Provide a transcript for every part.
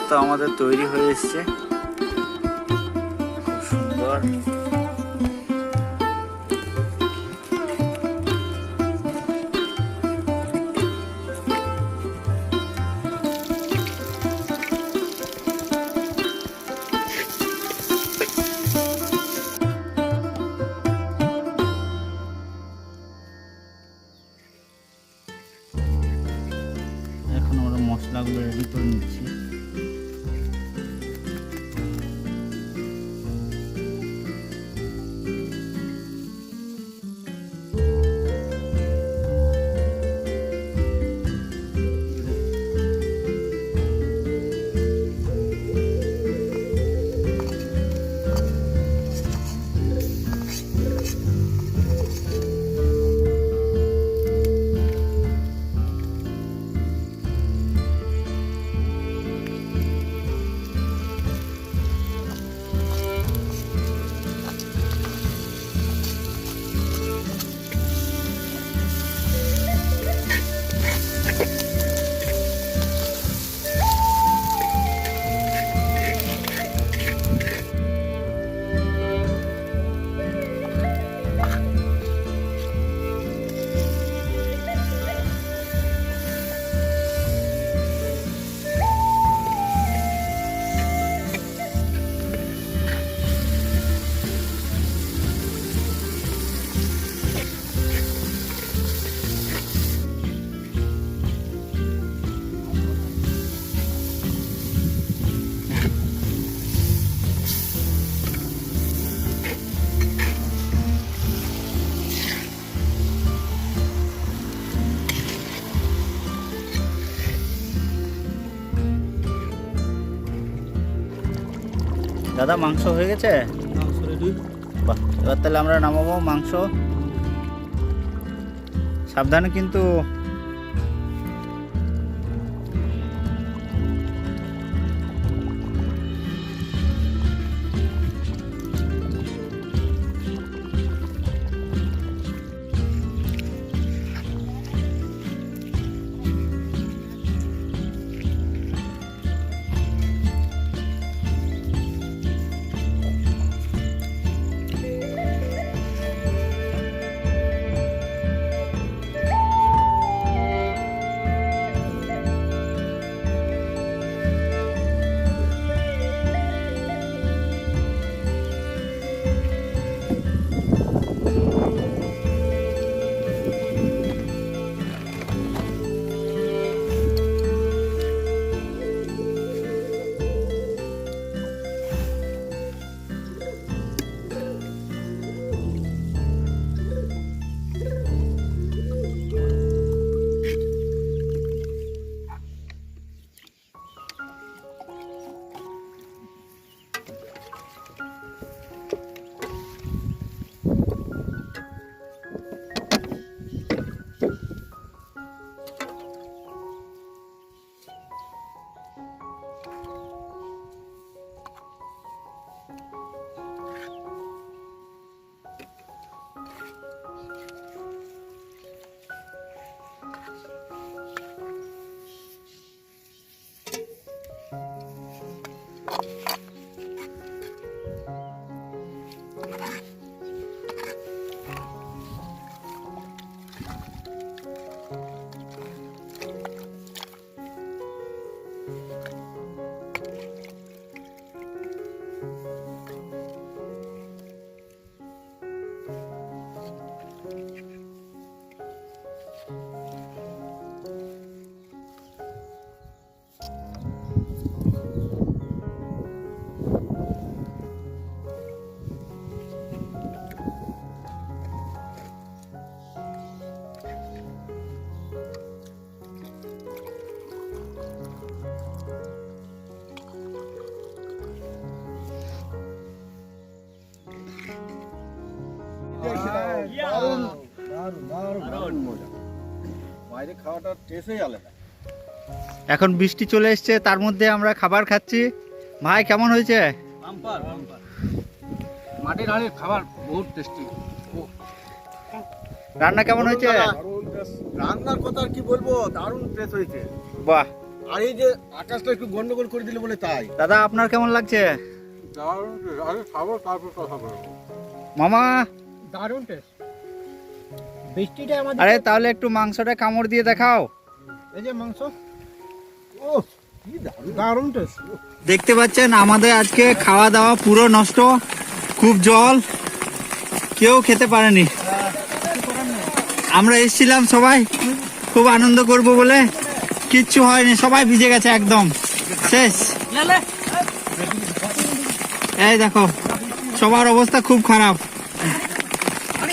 তো আমাদের তৈরি হয়ে এসছে, খুব সুন্দর। এখন আমরা মশলাগুলো রেডি করে নিচ্ছি। দাদা মাংস হয়ে গেছে? মাংস রেডি। বাহ, এবার তাহলে আমরা নামাবো মাংস। সাবধানে কিন্তু। এখন বৃষ্টি চলে এসছে, তার মধ্যে আমরা খাবার খাচ্ছি। ভাই কেমন হয়েছে? মাটির হাঁড়ির খাবার বহুত টেস্টি। রান্না কেমন হয়েছে? রান্নার কথা আর কি বলবো, দারুণ টেস্ট হয়েছে। বাহ, আর এই যে আকাশটা একটু গন্ডগোল করে দিলে বলে তাই। দাদা আপনার কেমন লাগছে? আগে খাবো তারপর কথা বলবো। মামা দারুণ টেস্ট। বৃষ্টিটা আমাদের আরে তাহলে একটু মাংসটা কামড় দিয়ে দেখাও। এই যে মাংস, ও কি দারুণ টেস্ট। দেখতে পাচ্ছেন আমাদের আজকে খাওয়া দাওয়া পুরো নষ্ট, খুব জল, কেউ খেতে পারেনি। আমরা এসেছিলাম সবাই খুব আনন্দ করব বলে, কিচ্ছু হয়নি, সবাই ভিজে গেছে একদম শেষ। এই দেখো সবার অবস্থা খুব খারাপ,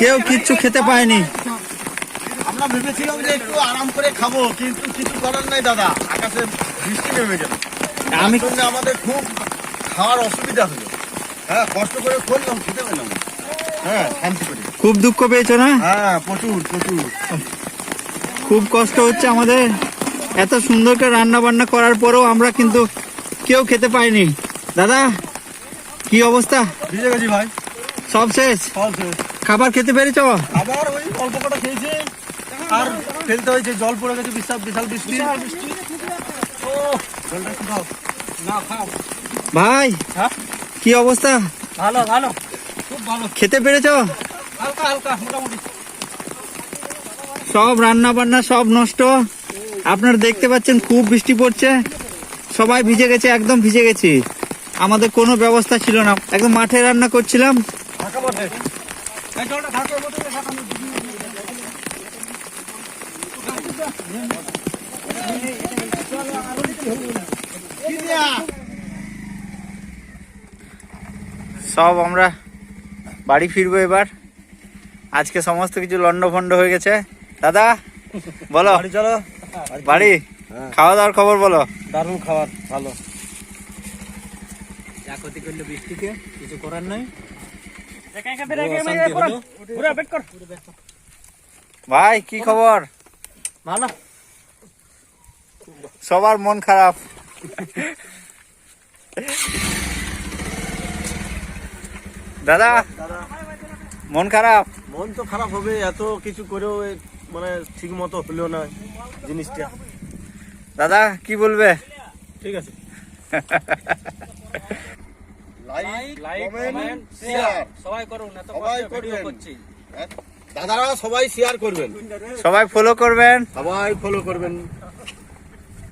কেউ কিচ্ছু খেতে পায়নি। আমরা ভেবেছিলাম যে একটু আরাম করে খাবো, কিন্তু কিছু করার নাই দাদা, আকাশে বৃষ্টি নেমে গেল। আমি সঙ্গে আমাদের খুব খাওয়ার অসুবিধা হলো। হ্যাঁ, কষ্ট করে করলাম, খেতে পেলাম না। হ্যাঁ, শান্তি করে। খুব দুঃখ পেয়েছো না? হ্যাঁ, প্রচুর প্রচুর। খুব কষ্ট হচ্ছে আমাদের, এত সুন্দর করে রান্না বান্না করার পরেও আমরা কিন্তু কেউ খেতে পাইনি। দাদা কি অবস্থা? ভিজে গেছি ভাই, সব শেষ? সব শেষ। খাবার খেতে পেরেছ? আবার ওই অল্প কটা খেয়েছে, আর ফেলতে হয়েছে, জল পড়ে গেছে, বিশাল বিশাল বৃষ্টি। ও, জলটা একটু খাও। না খাও। ভাই হ্যাঁ? কি অবস্থা? ভালো ভালো, খুব ভালো। খেতে পেরেছ? হালকা হালকা মোটামুটি। সব রান্না বান্না সব নষ্ট। আপনারা দেখতে পাচ্ছেন খুব বৃষ্টি পড়ছে, সবাই ভিজে গেছে, একদম ভিজে গেছি। আমাদের কোনো ব্যবস্থা ছিল না, একদম মাঠে রান্না করছিলাম। ফাঁকা মাঠে। এই জলটা ঢাকার মতো ঢাকা। সব আমরা বাড়ি ফিরবো এবার, আজকে সমস্ত কিছু লন্ডভন্ড হয়ে গেছে। দাদা বলো, বাড়ি চলো। বাড়ি খাওয়া দাওয়ার খবর বলো। দারুণ খাবার, ভালো। যা ক্ষতি করলো বৃষ্টিতে, কিছু করার নাই। ভাই কি খবর? ভালো। সবার মন খারাপ। দাদা মন খারাপ? মন তো খারাপ হবে, এত কিছু করেও মানে ঠিক মতো হলো না জিনিসটা। দাদা কি বলবে? ঠিক আছে। লাইক, কমেন্ট, শেয়ার সবাই করুন, এত সবাই কষ্ট ভিডিও করবেন। করছি। দাদারা সবাই শেয়ার করবেন, সবাই ফলো করবেন। সবাই ফলো করবেন।